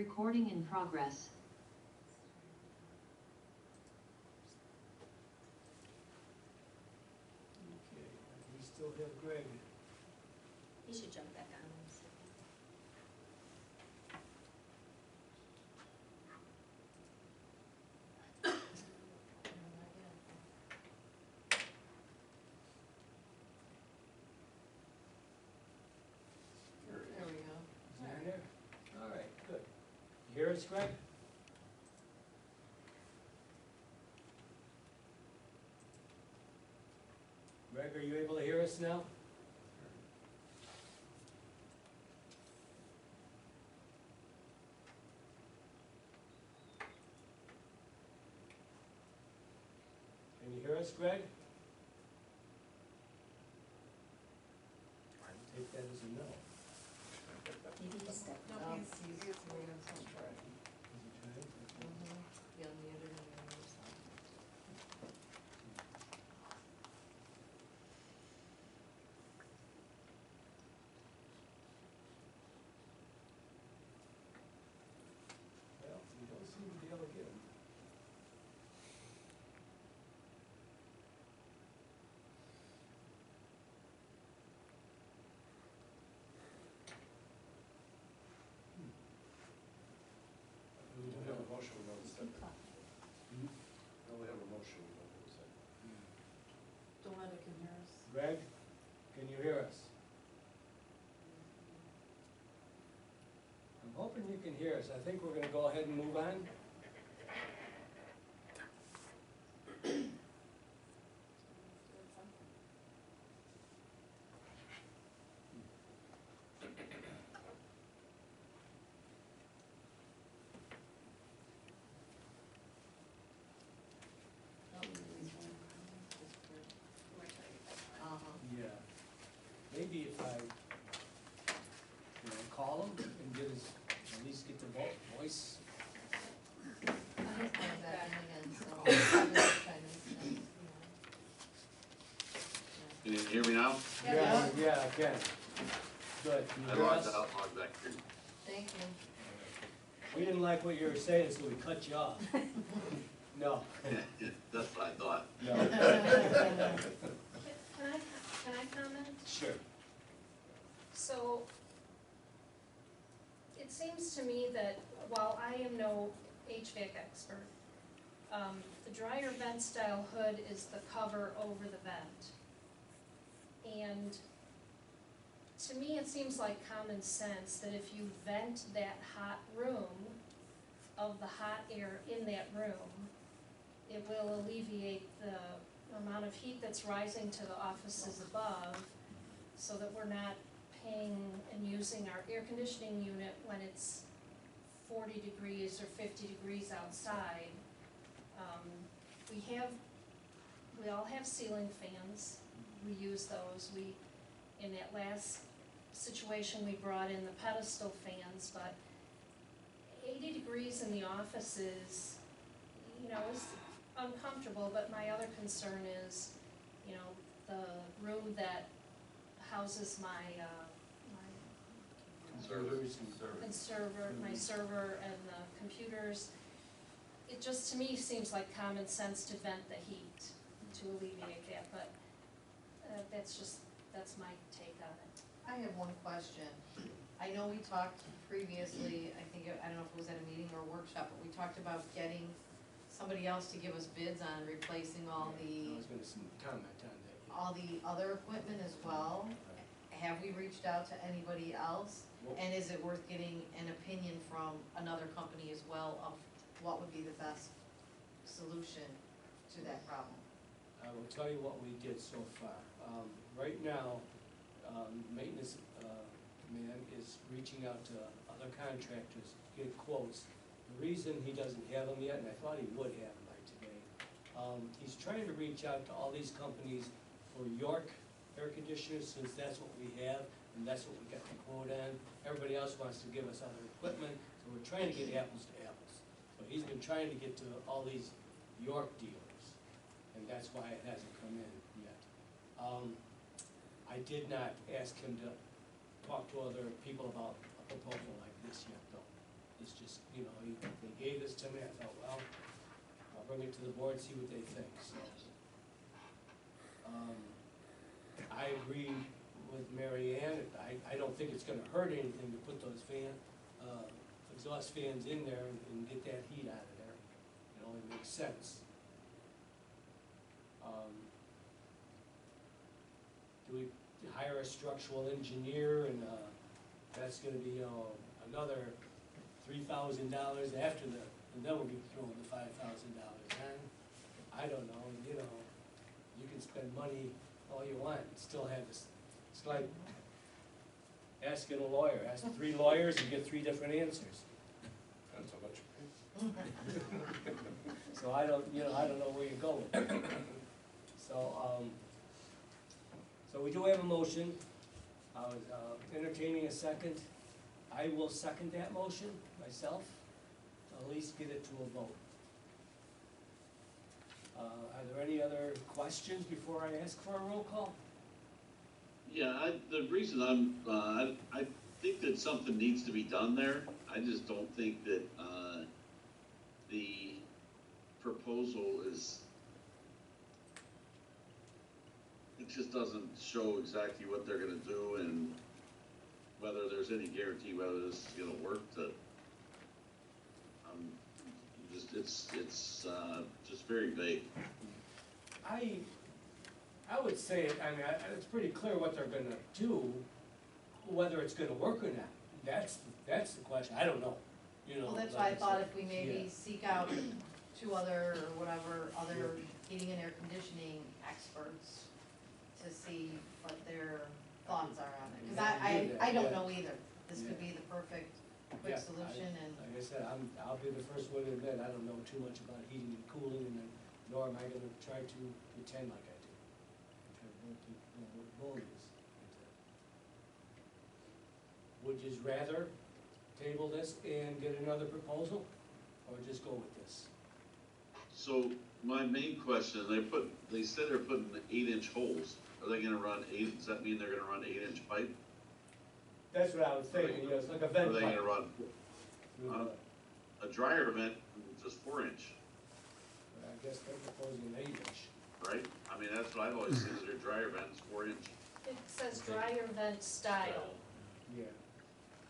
Recording in progress. Okay, we still have Greg. He should jump back on. There we go. Is he on there? All right, good. You hear us, Greg? Greg, are you able to hear us now? Can you hear us, Greg? I would take that as a no. Maybe he stepped No, out. he's Is he trying? Yeah, on the other side. Well, we don't seem to be able to get him. We don't have a motion, we don't accept it. Hmm? We only have a motion, we don't accept it. Deletta can hear us. Greg, can you hear us? I'm hoping you can hear us. I think we're gonna go ahead and move on. Uh-huh. Yeah. Maybe if I, call him and get his, at least get the voice. He's coming back in again, so. I'm just trying to, Can you hear me now? Yeah, yeah, I can. Good. Can I you hear logged us? out, logged back in. Thank you. We didn't like what you were saying, so we cut you off. No, That's what I thought. no. Can I comment? Sure. So, it seems to me that while I am no HVAC expert, the dryer vent style hood is the cover over the vent. And to me, it seems like common sense that if you vent that hot room of the hot air in that room, it will alleviate the amount of heat that's rising to the offices above, so that we're not paying and using our air conditioning unit when it's 40 degrees or 50 degrees outside. We all have ceiling fans, we use those. In that last situation, we brought in the pedestal fans, but 80 degrees in the office is uncomfortable, but my other concern is, the room that houses my Servers my server and the computers. It just, to me, seems like common sense to vent the heat, to alleviate that, but that's my take on it. I have one question. I know we talked previously, I don't know if it was at a meeting or a workshop, but we talked about getting somebody else to give us bids on replacing I was gonna comment on that. Yeah. all the other equipment as well. Have we reached out to anybody else? Well- And is it worth getting an opinion from another company as well of what would be the best solution to that problem? I will tell you what we did so far. Right now, maintenance man is reaching out to other contractors to get quotes. The reason he doesn't have them yet, and I thought he would have them by today, he's trying to reach out to all these companies for York air conditioners, since that's what we have, and that's what we got the quote on. Everybody else wants to give us other equipment, so we're trying to get apples to apples. So he's been trying to get to all these York dealers, and that's why it hasn't come in yet. I did not ask him to talk to other people about a proposal like this yet, though. It's just, you know, they gave this to me, I thought, well, I'll bring it to the board, see what they think, so. I agree with Mary Ann, I don't think it's gonna hurt anything to put those exhaust fans in there and get that heat out of there. It only makes sense. Do we hire a structural engineer and, that's gonna be, another $3,000 after and then we'll be throwing the $5,000 in? I don't know, you know, you can spend money all you want and still have this, it's like asking a lawyer, ask 3 lawyers and get 3 different answers. Depends how much you pay. So I don't know where you're going. So, so we do have a motion. I was entertaining a second. I will second that motion myself, to at least get it to a vote. Are there any other questions before I ask for a roll call? Yeah, the reason I think that something needs to be done there. I just don't think that, the proposal it just doesn't show exactly what they're gonna do and whether there's any guarantee whether this is gonna work it's just very vague. I would say, it's pretty clear what they're gonna do, whether it's gonna work or not. That's the question, I don't know, you know. Well, that's like why I thought said. if we maybe Yeah. seek out 2 other, or whatever, other heating and air conditioning experts to see what their thoughts are on it. Cause I don't know either. This could be the perfect quick Yeah, solution and. Like I said, I'll be the first one to admit, I don't know too much about heating and cooling, and nor am I gonna try to pretend like I do. I'm trying to know what goal is. Would you rather table this and get another proposal, or just go with this? So my main question, they said they're putting 8-inch holes. Are they gonna run does that mean they're gonna run 8-inch pipe? That's what I was thinking, you know, it's like a vent Or are they pipe. gonna run through the- a dryer vent, just 4-inch, I guess they're proposing an 8-inch. right? I mean, that's what I've always seen, is their dryer vents 4-inch. It says dryer vent style. Yeah.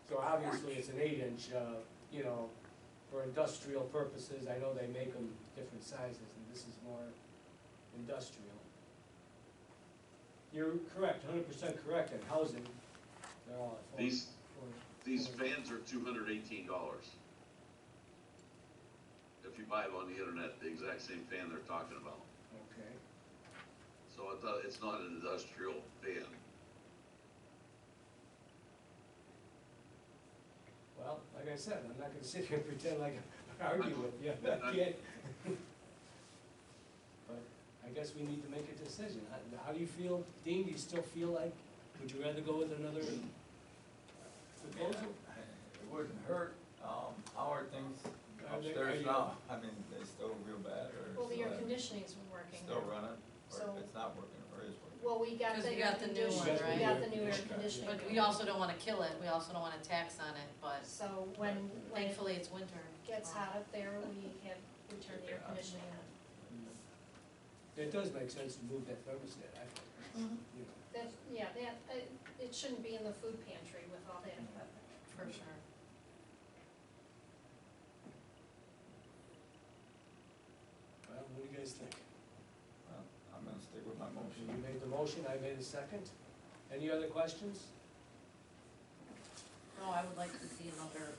So obviously it's an 8-inch, you know, for industrial purposes, I know they make them different sizes, and this is more industrial. You're correct, 100% correct, in housing, they're all at These 4. fans are $218. If you buy them on the internet, the exact same fan they're talking about. Okay. So I thought it's not an industrial fan. Well, like I said, I'm not gonna sit here and pretend like I argue with you, I can't. But I guess we need to make a decision. How do you feel, Dean, do you still feel like, would you rather go with another proposal? It wouldn't hurt, how are things Are upstairs you- now? I mean, they still real bad, or? Well, the air is it conditioning's working. Still running, So- or it's not working, or is working? Well, we got 'Cause the we air got the new one, conditioning, we right? got the new air conditioning. But we also don't wanna kill it, we also don't wanna tax on it, but So when it thankfully it's winter. gets hot up there, we have returned the air conditioning on. It does make sense to move that thermostat, I think, Mhm. you know. It shouldn't be in the food pantry with all that equipment. For sure. Well, what do you guys think? Well, I'm gonna stick with my motion. You made the motion, I made a second. Any other questions? No, I would like to see another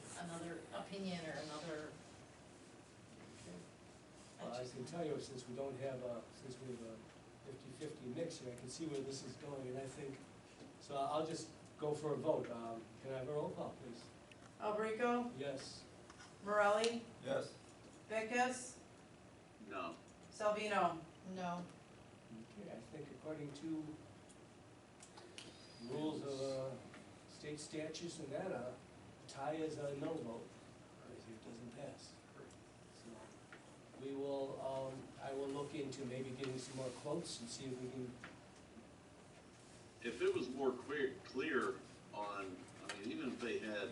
opinion or another. Well, I can tell you, since we don't have since we have a 50-50 mix here, I can see where this is going, and I think, so I'll just go for a vote. Can I have a roll call, please? Albrico, Yes. Morelli, Yes, Vickers, No. Salvino. No, Okay, I think according to rules of state statutes and that, tie is a no vote, it doesn't pass. So we will, I will look into maybe getting some more quotes and see if we can, If it was more clear on, I mean, even if they had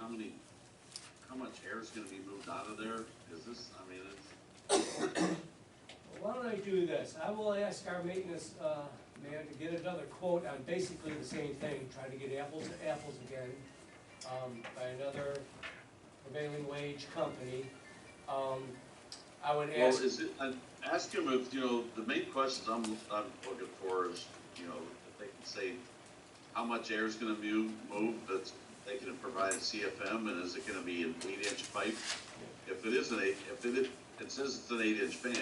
how much air is gonna be moved out of there? Is this, I mean, it's, Why don't I do this? I will ask our maintenance, man to get another quote on basically the same thing, try to get apples to apples again, by another prevailing wage company. I would well, ask, is it, ask him if, you know, the main questions I'm looking for is, you know, if they can say how much air is gonna move, that's, they can provide a CFM, and is it gonna be an 8-inch pipe? If it is it says it's an 8-inch fan.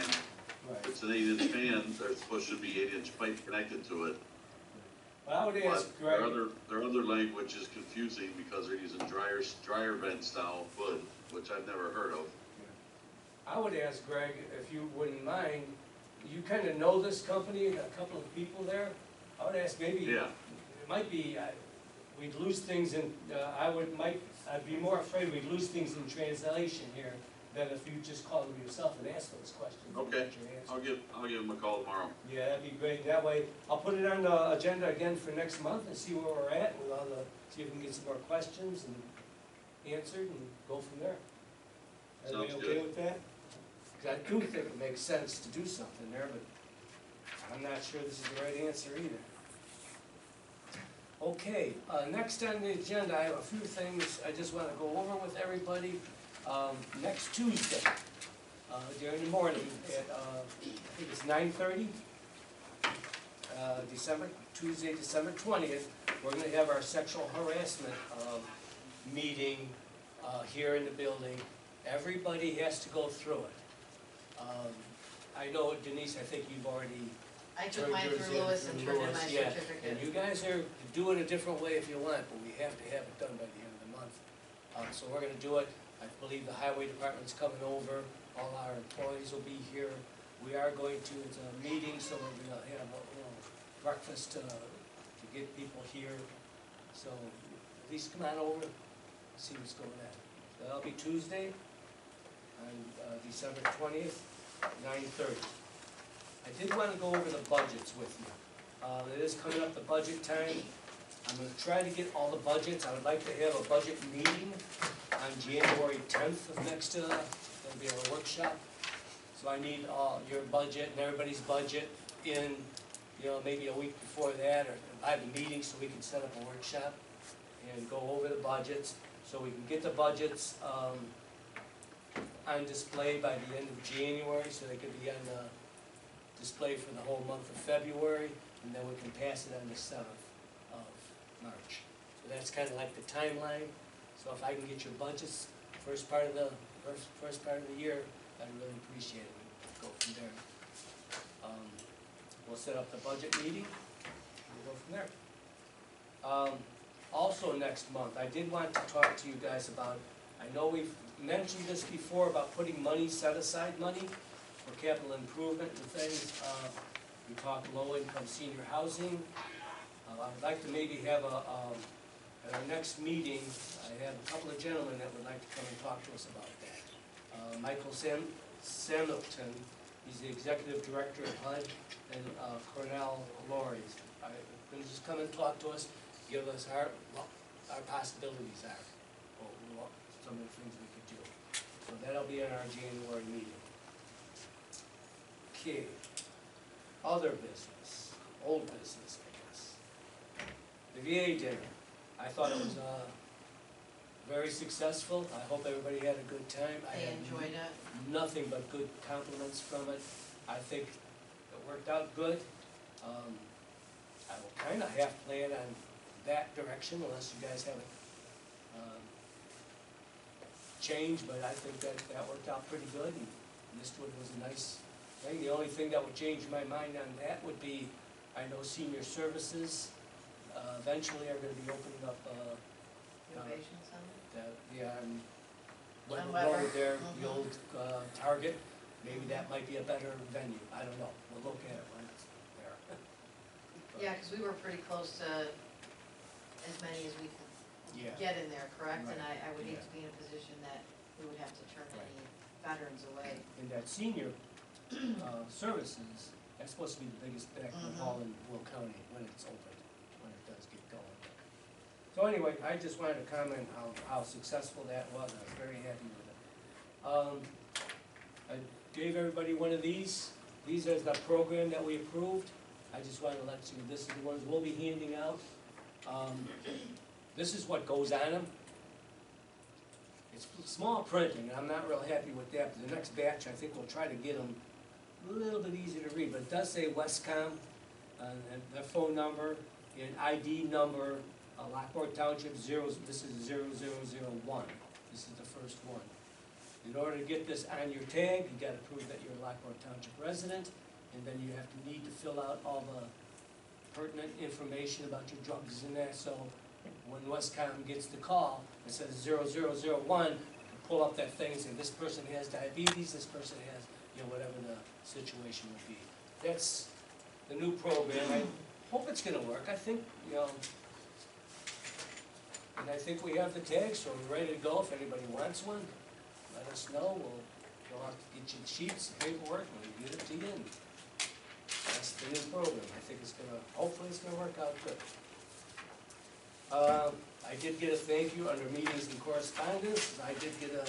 right, If it's an 8-inch fan, there's supposed to be 8-inch pipe connected to it. but I would ask But Greg, their other language is confusing because they're using dryer vent style wood, which I've never heard of. I would ask Greg, if you wouldn't mind, you kinda know this company, a couple of people there, I would ask maybe, Yeah. it might be, we'd lose things in, I'd be more afraid we'd lose things in translation here than if you just called them yourself and asked those questions. and Okay. get your answer. I'll give them a call tomorrow. Yeah, that'd be great, that way, I'll put it on the agenda again for next month and see where we're at, with all the, see if we can get some more questions and answered and go from there. Everybody Sounds okay good. with that? 'Cause I do think it makes sense to do something there, but I'm not sure this is the right answer either. Okay, next on the agenda, I have a few things I just wanna go over with everybody. Next Tuesday, during the morning at, I think it's 9:30, Tuesday, December 20th, we're gonna have our sexual harassment, meeting, here in the building. Everybody has to go through it. I know Denise, I think you've already I took mine through Lewis and turned in my yeah, certificate. and you guys are, do it a different way if you want, but we have to have it done by the end of the month. So we're gonna do it, I believe the highway department's coming over, all our employees will be here. We are going to, it's a meeting, so we're gonna have a little breakfast, to get people here. So at least come on over, see what's going on. So that'll be Tuesday, on December 20th, 9:30. I did want to go over the budgets with you. It is coming up the budget time. I'm going to try to get all the budgets. I would like to have a budget meeting on January 10th of next, there'll be a workshop. So I need all your budget and everybody's budget in, maybe a week before that, or I have a meeting so we can set up a workshop and go over the budgets, so we can get the budgets, on display by the end of January, so they could be on the display for the whole month of February, and then we can pass it on the 7th of March. So that's kind of like the timeline. So if I can get your budgets, first part of the year, I'd really appreciate it. We'll go from there. We'll set up the budget meeting, we'll go from there. Also next month, I did want to talk to you guys about, I know we've mentioned this before about putting money, set aside money for capital improvement and things. We talked low-income senior housing. I would like to maybe have at our next meeting, I have a couple of gentlemen that would like to come and talk to us about that. Michael Samilton, he's the executive director of HUD, and Cornell Laurie. Can just come and talk to us, give us our possibilities are, or some of the things we could do. So that'll be in our January meeting. Okay, other business, old business, I guess. The VA dinner, I thought it was very successful. I hope everybody had a good time. I They had enjoyed it. nothing but good compliments from it. I think it worked out good. I will kind of half plan on that direction unless you guys have it changed, but I think that worked out pretty good, and Mistwood was a nice thing. The only thing that would change my mind on that would be, I know senior services eventually are gonna be opening up, Innovation Center. Webber Webber. Road there, the Mhm. old Target. Maybe that might be a better venue, I don't know, we'll look at it when it's there. Yeah, because we were pretty close to as many as we could Yeah. get in there, correct? And Right. I would hate Yeah. to be in a position that we would have to turn Right. any veterans away. And that senior services, that's supposed to be the biggest banquet Mhm. hall in Will County when it's open, when it does get going. So anyway, I just wanted to comment how successful that was, I was very happy with it. I gave everybody one of these. These are the program that we approved. I just wanted to let you, this is the ones we'll be handing out. This is what goes on them. It's small printing, and I'm not real happy with that, but the next batch, I think we'll try to get them a little bit easier to read, but it does say Westcom, and their phone number, and ID number, Lockport Township, this is 0001. This is the first one. In order to get this on your tag, you gotta prove that you're a Lockport Township resident, and then you have to need to fill out all the pertinent information about your drugs and that, so when Westcom gets the call, it says 0001, pull up that thing and say, this person has diabetes, this person has, you know, whatever the situation would be. That's the new program. I hope it's gonna work. I think, you know, and I think we have the tags, so we're ready to go. If anybody wants one, let us know. We'll have to get you the sheets, the paperwork, and we'll get it to you. And that's the new program. I think it's gonna, hopefully it's gonna work out good. I did get a thank you under meetings and correspondence. I did get a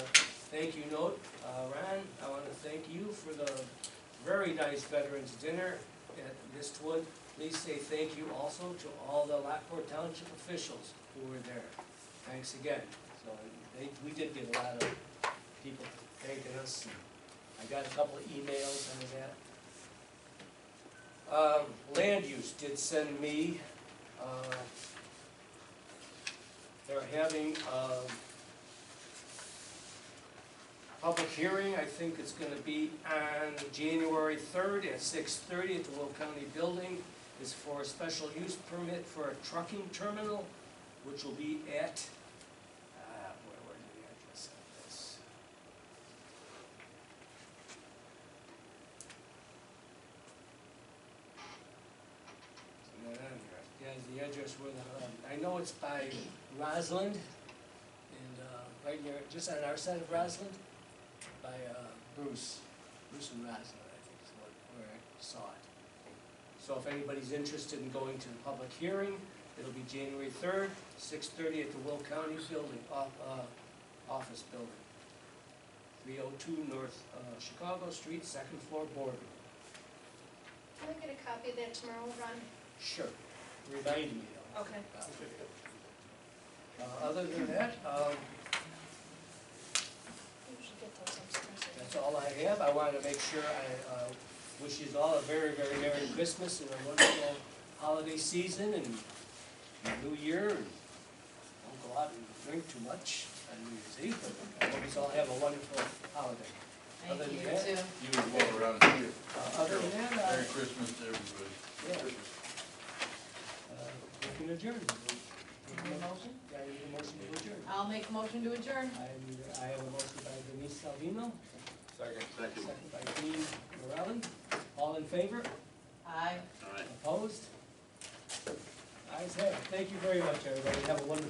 thank you note. Ron, I want to thank you for the very nice Veterans Dinner at Mistwood. Please say thank you also to all the Lockport Township officials who were there. Thanks again. So we did get a lot of people thanking us. And I got a couple of emails on that. Land use did send me, they're having a public hearing. I think it's going to be on January 3rd at 6:30 at the Will County Building. It's for a special use permit for a trucking terminal, which will be at, where's the address of this? It's not on here. Yeah, the address where the, I know it's by Roslyn, and right near, just on our side of Roslyn, by Bruce and Roslyn, I think is where I saw it. So if anybody's interested in going to the public hearing, it'll be January 3rd, 6:30 at the Will County Building, office building. 302 North Chicago Street, second floor boardroom. Can I get a copy of that tomorrow, Ron? Sure. Remind me though. Okay. Other than that, Usually get those upstairs. that's all I have. I wanted to make sure I wish you all a very, very Merry Christmas and a wonderful holiday season and New Year. And don't go out and drink too much on New Year's Eve, but I hope you all have a wonderful holiday. Thank Other you, than that, too. You as well around here. Other than that, Merry Christmas to everybody. yeah. We can adjourn. Need a motion? Yeah, I need a motion to adjourn. I'll make a motion to adjourn. I have a motion by Denise Salvino, Second. second by Dean Morelli. All in favor? Aye. All right. Opposed? Ayes have it. Thank you very much, everybody. Have a wonderful